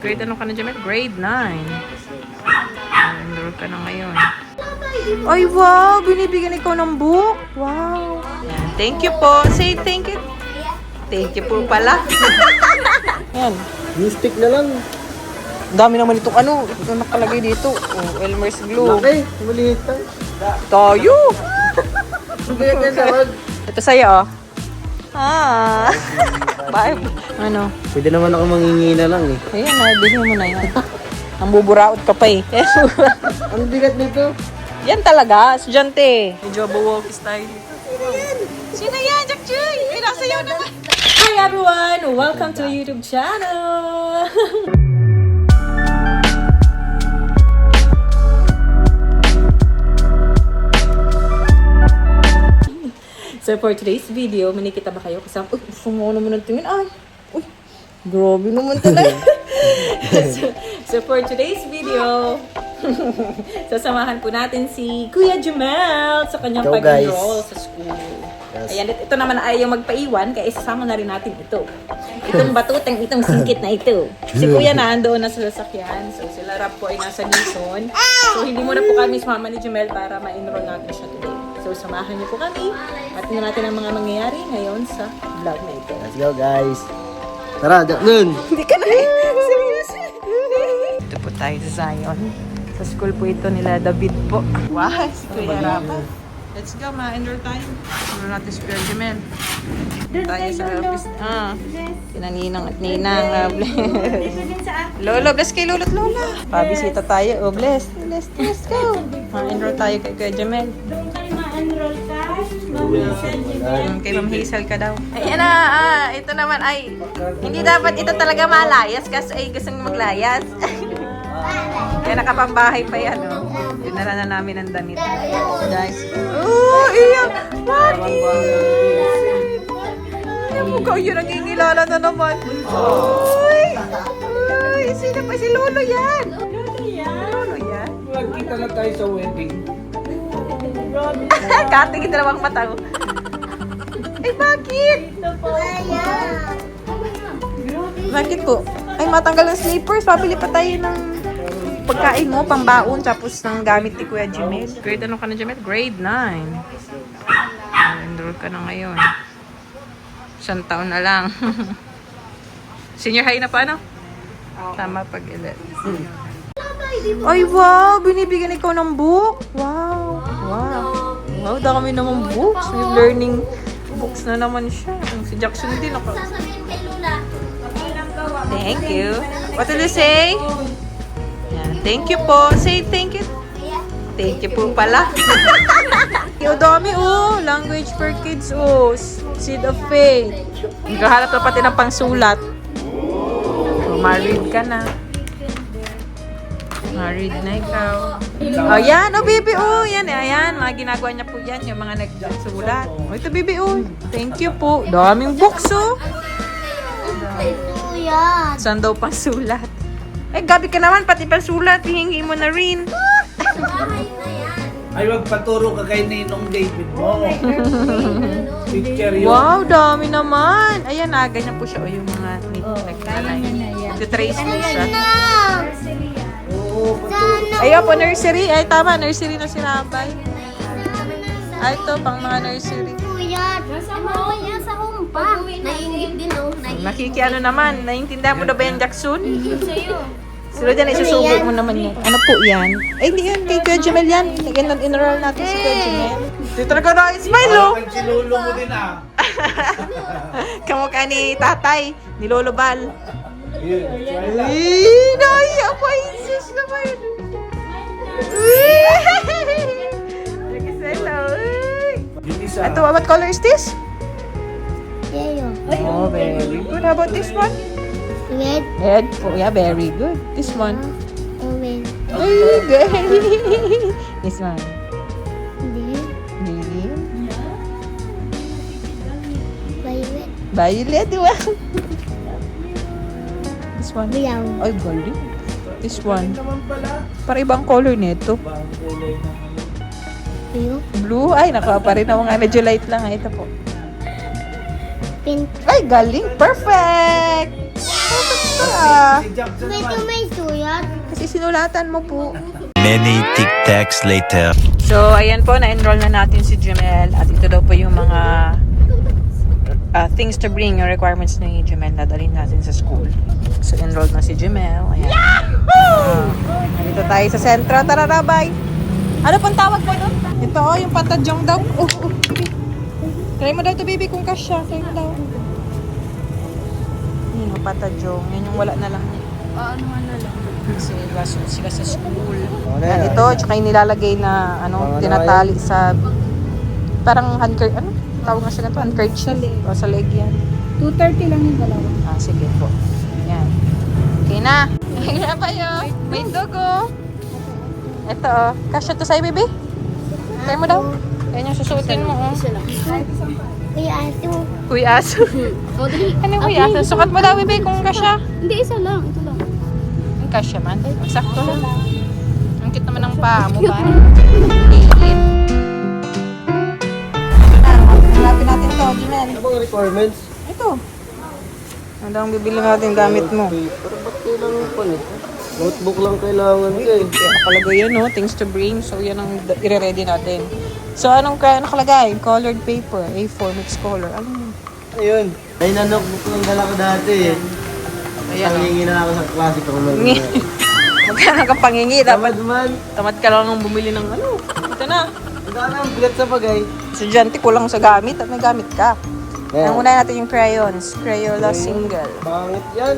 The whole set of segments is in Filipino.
Grade ano ka na, Jamel? Grade 9. Enroll ka na ngayon. Ay, wow! Binibigyan ikaw ng book? Wow! Yan. Thank you po. Say thank you. Thank you po pala. Yan. Glue stick na lang. Ang dami naman itong ano. Ito nakalagay dito. Oh, Elmer's glue. Laki, maliit lang. Tayo! Kaya kaya tawag. Ito sa'yo, oh. Ah! Bye. Ano? Pwede naman ako mangingina lang eh. Ayan na, bilhin mo na yan. Ang buburaot ka pa eh. Ang bigat nito. Yan talaga, estudyante. Medyo walkie style dito. Sino yan, Jack Chuy? Ay, nakasayaw naman. Hi everyone! Welcome to YouTube channel! So for today's video, manikita ba kayo? Kasama, uy, sumo naman ang tingin. Ay, uy, grabe naman talaga. so for today's video, sasamahan po natin si Kuya Jamel sa kanyang Go, pag-enroll guys. sa school. Yes. Ayan, ito naman ay yung magpaiwan, kaya isasama na rin natin ito. Itong batutang, itong singkit na ito. Si Kuya na andoon na sa sasakyan. So sila rap po ay nasa Nison. So hindi muna po kami sumama ni Jamel para ma-enroll natin siya today. So samahan niyo po kami at tingnan natin ang mga mangyayari ngayon sa vlog na ito. Let's go guys. Tara, nun. Hindi ka na eh. Serious. Ito po tayo sa Zion. Sa school po ito nila David po. Wow, si Kuya Rapa. Let's go, ma-enroll tayo. Enroll natin si Kuya Jamel. Tayo sa office. Kinaninang at ninang. Lolo, bless kay Lolo at Lola. Pabisita tayo. Oh, bless. Let's go. Ma-enroll tayo kay Kuya Jamel. Kay Ma'am Hazel ka daw. Ayan na, ito naman ay, hindi dapat ito talaga malayas kasi ay gusto maglayas. Kaya nakapambahay pa yan, oh. Dinala na namin ang damit. Guys. Oh, iyak! Mami! Ay, mukha yun, nagingilala na naman. Uy, sino pa? Si Lolo yan. Lolo yan. Magkita lang tayo sa wedding. Katingin na lang mata ko. Ay, bakit? Bakit po? Ay, matanggal ang slippers. Pabili pa tayo ng pagkain mo, pambaon, tapos ng gamit ni Kuya Jamel. Grade ano ka na, Jamel? Grade 9. Enroll ka na ngayon. 1 taon na lang. Senior high na pa, ano? Tama pag-ilit. Ay, wow! Binibigyan ikaw ng book? Wow! Wow, dami naman books. May learning books na naman siya. Si Jackson din ako. Thank you. What did you say? Yeah, thank you po. Say thank you. Thank you po pala. Yung dami, oh. Language for kids, oh. Seed of faith. Naghahanap na pati ng pangsulat. So, married ka na. Married na ikaw. Oh, yan. Oh, baby. Oh, yan. Ayan. Mga ginagawa niya po yan. Yung mga nagsulat. Oh, ito, baby. Oh. Thank you po. Daming books, oh. Saan daw pang sulat? Eh, gabi ka naman. Pati pang sulat. Hihingi mo na rin. Ay, wag paturo ka kay Ninong David mo. Picture yun. Wow, dami naman. Ayan, ganyan po siya. O, yung mga nagtanay. Nagtatrace po siya. Oo, paturo. Ayun po, nursery. Ay, tama. Nursery na si Rabay. Ay, ito, pang mga nursery. Sa humpa. Naingit din, oh. Nakikiano naman. Naiintindihan mo na ba yan, Jackson? Sila dyan, isusubo mo naman yan. Ano po yan? Ay, hindi yan. Kay Kuya Jamel yan. Enroll natin si Kuya Jamel. Dito na ka na. Smile, oh! Parang sinulo mo din ah. Kamukha ni tatay. Ni Lolo Bal. Yun, wala. Naiya pa. Insus naman. Nagkisela. Yung isa. Ito, what color is this? Yayo. Oh, very good. How about this one? Red. Red. Oh, yeah, very good. This one. Orange. Ay, very. This one. Green. Green. Violet. Violet, di ba? This one. Brown. Ay, galing. This one. Naman pala. Para ibang color nito. Bang kulay naman. Blue. Blue. Ay, nakuha pa rin ako nga. Medyo light lang. Ito po. Pink. Ay, galing. Perfect! Ah, Si Jackson May naman. may suyat. kasi sinulatan mo po. Many tic-tacs later. So, ayan po, na-enroll na natin si Jamel. At ito daw po yung mga things to bring, yung requirements ni Jamel na dalhin natin sa school. So, enrolled na si Jamel. Ayan. Dito tayo sa sentro. Tara na, bye! Ano pang tawag mo doon? Ito, oh, yung patadyong daw. Baby. Try mo daw ito, baby, kung kasya. Try mo daw. Yun, yung patadyong. Yan yung wala na lang. Ano na lang. Kasi sila sa school. na Yan, yan. ito, tsaka yung nilalagay na, Mga tinatali sa, parang handkerchief, tawag nga siya na ito, handkerchief. O, sa leg yan. 2:30 lang yung dalawa. Sige po. Yan. Okay na. Kaya pa yun. May dugo. Ito, oh. Kasya to sa'yo, baby? Try mo daw. Yan yung susuotin mo, oh. Isa lang. Kuya Ato. Kuy aso. O, dali. Ano yung kuy aso? Sukat mo daw, baby, kung kasya. Hindi, isa lang. Ito lang. Ang kasya man. Sakto lang. Ang cute naman ng paa mo, ba? Alien. Hanapin natin to, Jimel. Ano bang requirements? Ito. Ano daw ang bibili natin gamit mo? Pero ba't kailangan pa nito? Notebook lang kailangan ko eh. Nakalagay yan, no? Things to bring. So, yan ang i-ready natin. So, anong nakalagay? Colored paper. A4 mixed color. Ano yun? Ayun. Ay, na-notebook lang dala ko dati eh. Ayan, oh. Tangingi na ako sa klase pang mag Magkano kang pangingi? Dapat Tamad man. tamad ka lang ng bumili ng ano. Ito na. Ang dami ang bigat sa bagay. Estudyante ko lang sa gamit at may gamit ka. Ayan. Ang una natin yung crayons. Crayola single. Pangit yan.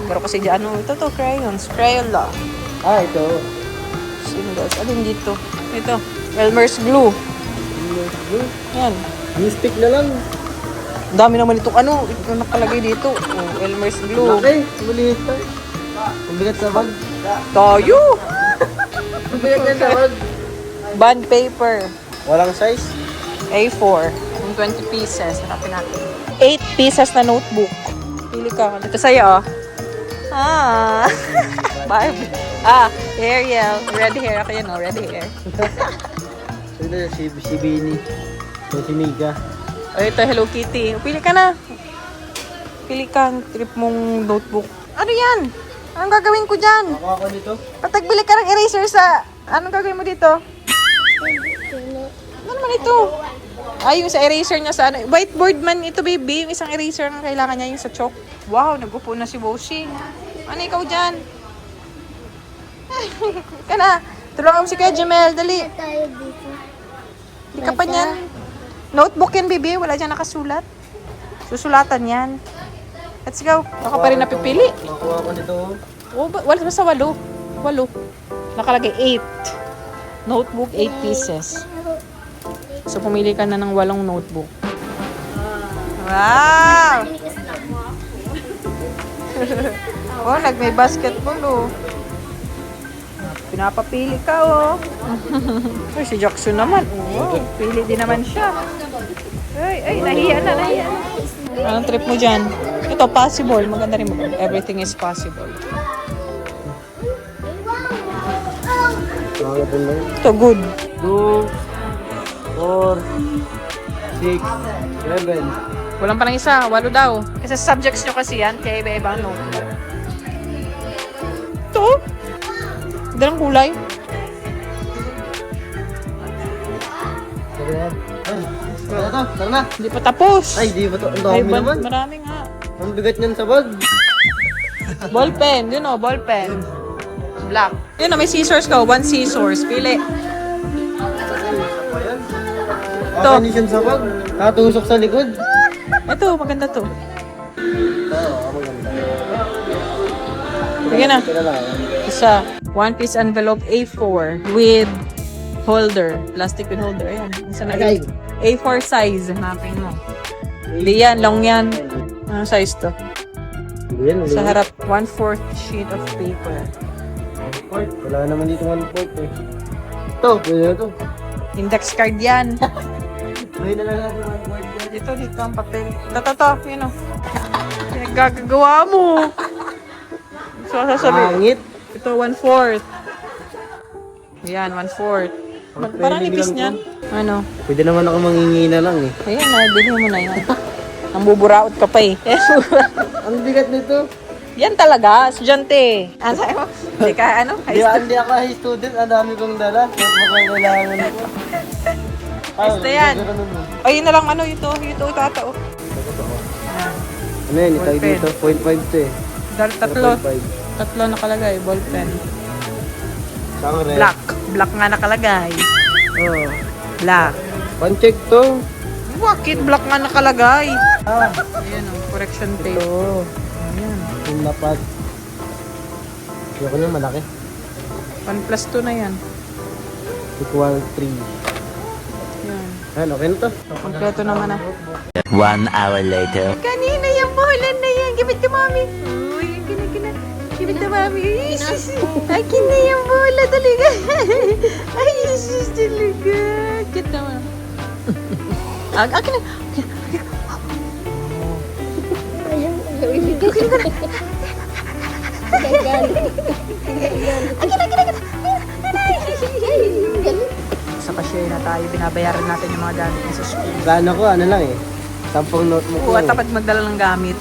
Pero kasi di ano, ito to, crayons. Crayola. Ah, ito. Singles. Alin dito? Ito. Elmer's glue. Yan. Glue stick na lang. Ang dami naman itong ano. Ito nakalagay dito. Oh, Elmer's glue. Laki. Maliit pa. Ang bigat sa bag. Tayo! Ang bigat yan sa bag. Bond paper. Walang size. A4. Yung 20 pieces. Hanapin natin. 8 pieces na notebook. Pili ka. Ito sa'yo, oh. Ah. Barbie. Ah, Ariel. Red hair. Ako yan, oh. Red hair. Ito si Bini. Ito si Mika. Oh, ito, Hello Kitty. Pili ka na. Pili ka ang trip mong notebook. Ano yan? Anong gagawin ko dyan? Ako ako nito. Patagbili ka ng eraser sa... Anong gagawin mo dito? Ano naman ito? Ay, yung sa eraser niya sa ano. Whiteboard man ito, baby. Yung isang eraser na kailangan niya yung sa chalk. Wow, nag-upo na si Boshing. Ano ikaw dyan? Ka na. Tulungan mo si Kuya Jamel. Dali. Tayo dito. Hindi ka pa niyan. Notebook yan, baby. Wala dyan nakasulat. Susulatan yan. Let's go. Baka pa rin napipili. Nakuha ko nito. Oh, wala basta 8. 8. Nakalagay 8. Notebook, 8 pieces. So, pumili ka na ng 8 notebook. Wow! Oh, may basketball, oh. Pinapapili ka, oh. Ay, si Jackson naman. Oh, pili din naman siya. Ay, nahiya na. Anong trip mo dyan? Ito, possible. Maganda rin. Everything is possible. Mga ito lang. Ito, good. 2, 4, 6, 7. Walang pa ng isa. 8 daw. Kasi subjects nyo kasi yan. Kaya iba-iba ano. Ito. Ganda ng kulay. Sabi yan. Ay, ito. Tara na. Hindi pa tapos. Ay, di ba ito? Ang Ay, dami naman. marami nga. Ang bigat niyan sa bag. Ballpen. Yun o, ballpen. Black. Yun o, may scissors ka. 1 scissors. Pili. Ito. Definition sa bag. Tatusok sa likod. Ito, maganda to. Ito, maganda. Sige na. Ito lang. Isa. 1 piece envelope A4 with holder. Plastic with holder. Ayan. Isa na Ay. A4 size. Hanapin mo. Hindi yan. Long yan. Anong size to? Hindi yan. Sa harap, 1/4 sheet of paper. Wala naman dito 1/4 eh. Ito, pwede na ito. Index card yan. Pwede na lang natin 1/4. Dito ang papel. Ito. Yun o. Pinaggagawa mo. So, sasabi. Pangit. Ito, 1/4. Yan, 1/4. Parang nipis niyan. Ano? Pwede naman ako mangingi na lang eh. Ayan na, bilhin mo na yan. Nambuburaot ka pa eh. Ang bigat nito. Yan talaga, estudyante. Ano sa'yo mo? Hindi ka, ano? High school. Hindi ako high student. Ang dami kong dala. Kahit mo kailangan ko. Basta yan. Ay, yun na lang, ano, ito, ata, oh. Ano yan? Itay Ballpen. dito. 0.5 to eh. Tatlo. 0.5. Tatlo nakalagay, ballpen. Saan rin? Black. Black nga nakalagay. Oh, black. Pan-check to. Bakit black nga nakalagay? Ah. Ayan, oh, correction tape. Ito. Ayan. Yung lapad. Ayoko na malaki. 1+2 na yan. Equal 3. Yan. Ayan, okay na to. Kompleto naman na. 1 hour later. Kanina yung bulan na yan. Gibit ka, mami. Uy, kina. Gibit ka, mami. Ay, sis. Akin na yung bola talaga. Ay, sis talaga. Kit naman. Akin na. Sa cashier na tayo, binabayaran natin yung mga gamit niya sa school. Plano ko, ano lang eh. 10 notebook Oo, at lang. tapad magdala ng gamit.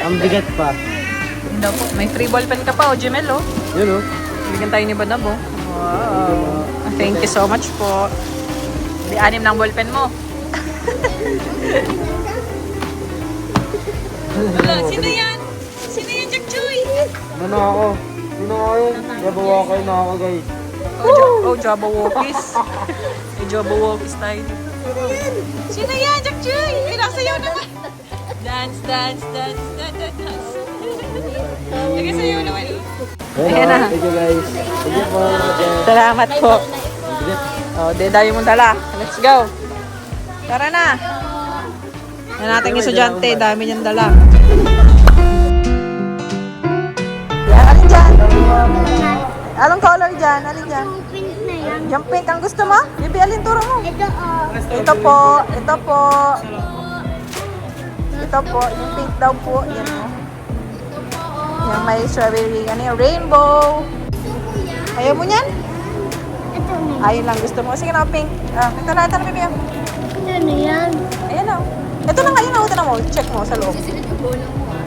Ang bigat pa. Yun daw po. May free ballpen ka pa, Jemel, oh. Yun oh. Bigyan tayo ni Badabo. Wow. Thank you so much po. Di 6 ng ballpen mo. Wala, sino yan? Sino yan, Jack Joy? Ano ako? Sino ako yun? Gabawa kayo na ako guys. Jabba Walkies. May Jabba Walkies tayo. Sino yan, Jack Joy? Pinasayaw naman. Dance. Nagasayaw naman. Ayan na. Thank you guys. Thank you po. Salamat po. Ang bigat. Oh, dami mong dala. Let's go. Tara na. Yan natin yung estudyante. Dami niyang dala. Yan, alin dyan? Anong color dyan? Alin dyan? Yung pink na yan. Yung pink ang gusto mo? Bibi, alin turo mo? Ito, Ito po. Ito po. Ito po. Yung pink daw po. Yan o. Yung may strawberry. Ano yung rainbow. Ayaw mo niyan? ito na. Ayun lang gusto mo. Sige na, pink. Ito na, Bibi. Ito na yan. Ayan o. Ito na nga, yun o. Ito na mo. Check mo sa loob.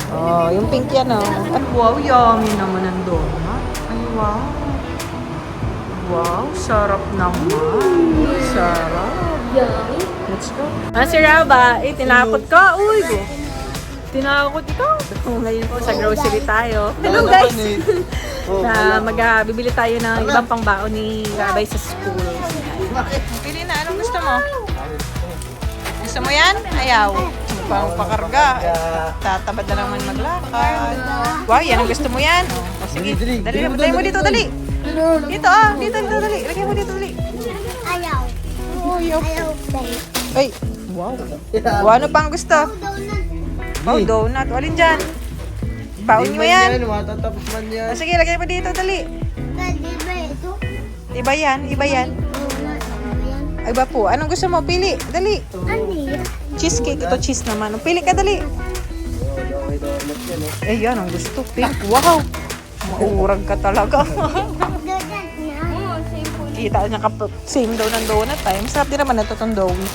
Oh, yung pink yan o. At wow, yummy naman ang donut. Ay, wow. Wow, sarap naman. Sarap. Let's go. Si Raba, tinakot ka. Uy, go. Tinakot ikaw. Ngayon po sa grocery tayo. Hello guys. Na bibili tayo ng ibang pangbaon ni Rabay sa school. Pili na, anong gusto mo? Gusto mo yan? Ayaw. Pang pakarga. Tatabad na naman maglakad. Wow, yan ang gusto mo yan. O sige, dali mo dito, dali. Dito dali. Lagay mo dito, dali. Ayaw. Ayaw. Ayaw. Ay, wow. Ano pang gusto? Oh, donut. Alin dyan? Baon mo yan. Matatapos man yan. O sige, lagay mo dito, dali. Pwede ba ito? Iba yan. Ano yan? Iba po. Anong gusto mo? Pili. Dali. Ano yan? Cheesecake. Ito cheese naman. Pili ka, dali. Eh, yan ang gusto. Pink. Wow. Maurag ka talaga. Donut na. Kita niya same daw ng donut. Ay, masarap din naman ito itong doughy.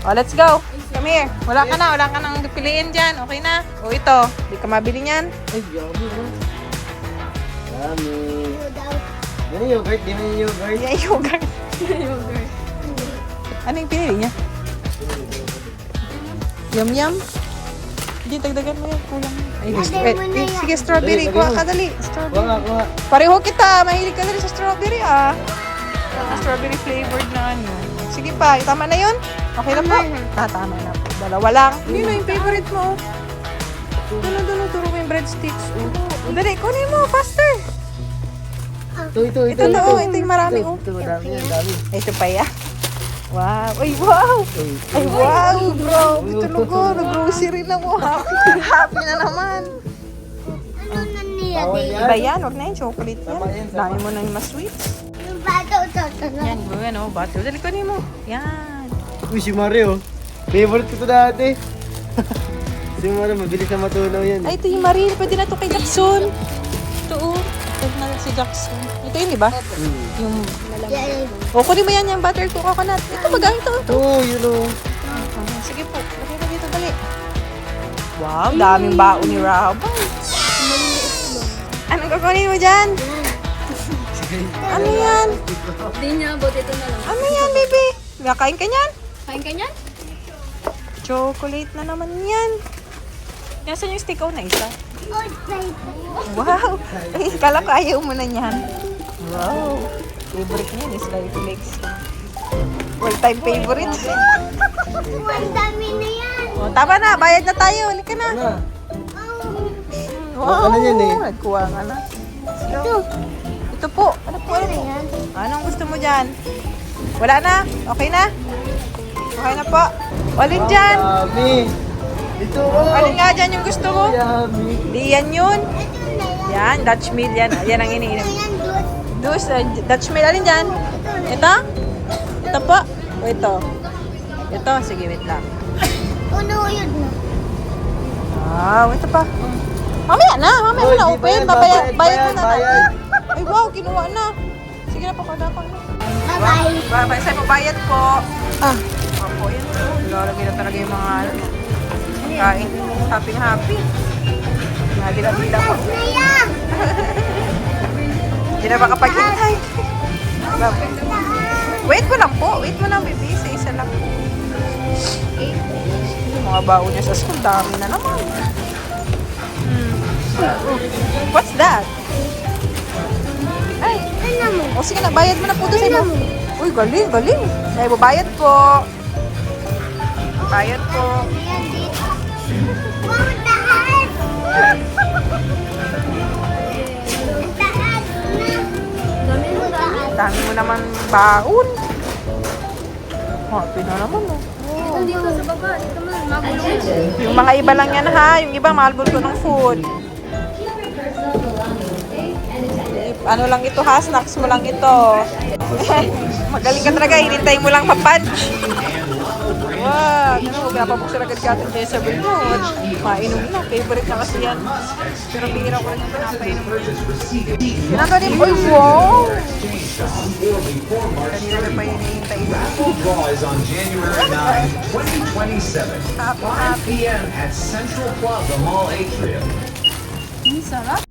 Oh, let's go. Come here. Wala ka nang piliin dyan. Okay na. O ito. Hindi ka mabili niyan. Ay, yummy no? Yummy. Yan yung yogurt, di mo yung yogurt. Yan yogurt. Ano yung pinili niya? Yum. Hindi, dagdagan mo yan. Kulang. Ay, sige, strawberry. Dali, Kuha lagay mo. ka, dali. Strawberry. Kuha. Pareho kita. Mahilig ka dali sa strawberry, ah. Strawberry flavored na ano. Sige pa. Tama na yun? Okay na po? Tama na po. Dalawa lang. Yun na yung favorite mo. Doon, turo mo yung breadsticks. Dali, kunin mo. Faster. Ito. Ito yung marami, oh. Ito, madami yan, dami. Ito pa ya. Wow. Ay, wow. Ay, wow, bro. Ito lugo. Nag-grocery na mo. Happy na naman. Ano na niya? Bawal yan. Iba yan. Huwag na yung chocolate Tama yan, yan. tama. Dami mo na yung mas sweets. Yung bato, ito. Yan, yan, oh. Bato. Dali, kunin mo. Yan. Uy, si Mario. Favorite ko to dati. Si Mario, mabilis na matunaw yan. Ay, ito yung Marine. Pwede na ito kay Jackson. Ito, oh. Pwede na si Jackson. Ito yun, di ba? Yung... Yan. O, kunin mo yan yung butter coconut. Ito, magamit ito. Oo, yun o. Sige po. Lagay mo dito, dali. Wow, daming baon ni Rabay. Anong kukunin mo dyan? Ano yan? Hindi niya, buti ito na lang. Ano yan, baby? Nakain ka niyan? Kain ka niyan? Chocolate na naman yan. Nasaan yung stick na isa? Oh, baby. Wow! Ay, kala ko ayaw mo na niyan. Wow! Favorite niyan is Life Flakes. All-time favorite. Ang dami na yan. Oh, tama na, bayad na tayo. Halika na. Ano? Wow! Ano yan eh? Nagkuha nga na. Ito po. Ano po? Ano po? Anong gusto mo dyan? Wala na? Okay na? Okay na po. Alin dyan? Yummy. Ito oh. Alin nga dyan yung gusto mo? Yummy. Di yan yun. Ito na yan. Yan, Dutch meal yan. Yan ang iniinom. Ito yan, dude. Dus, Dutch meal. Alin dyan? Ito? Ito po? O ito? Ito? Sige, wait lang. Uno yun na. Wow, ito pa. Mamaya na, mamaya mo Oy, na di open. bayad, Bayad mo na bayad. natin. Ay, wow, kinuha na. Sige na po, kadapang na. Bye-bye. Bye-bye. Sa'yo po, bayad po. Opo, yun po. Lalagay na talaga yung mga kain. Happy. Nadila-dila po. Tapos na yan. Hindi na makapag-intay. Wait mo lang po. Wait mo lang, baby. Isa-isa lang. Yung mga baon niya sa school, dami na naman. What's that? Ay, Ano mo? o sige na, bayad mo na po doon sa iba. Uy, galing. Ay, bayad po. Bayad po. Ayan dito. Wow, ang taas. Ang taas na. Dami mo, dami. Dami mo naman baon. Happy na naman, oh. Dito, dito sa baba. Dito man. Magulo yan. Yung mga iba lang yan, ha? Yung iba, mahal ko ng food. Ano lang ito, ha? Snacks mo lang ito. Magaling ka talaga. Hinintay mo lang ma-punch. Wow! Ano, pinapabuksan agad ka ating Jezebel mo. Mainom na. Favorite na kasi yan. Pero bihira ko rin yung pinapainom. Pinaka din, uy, wow! Kanina na pa hinihintay na. Draw is on January 9, 2027. Happy, 5 p.m. at Central Plaza Mall Atrium. Ang sarap.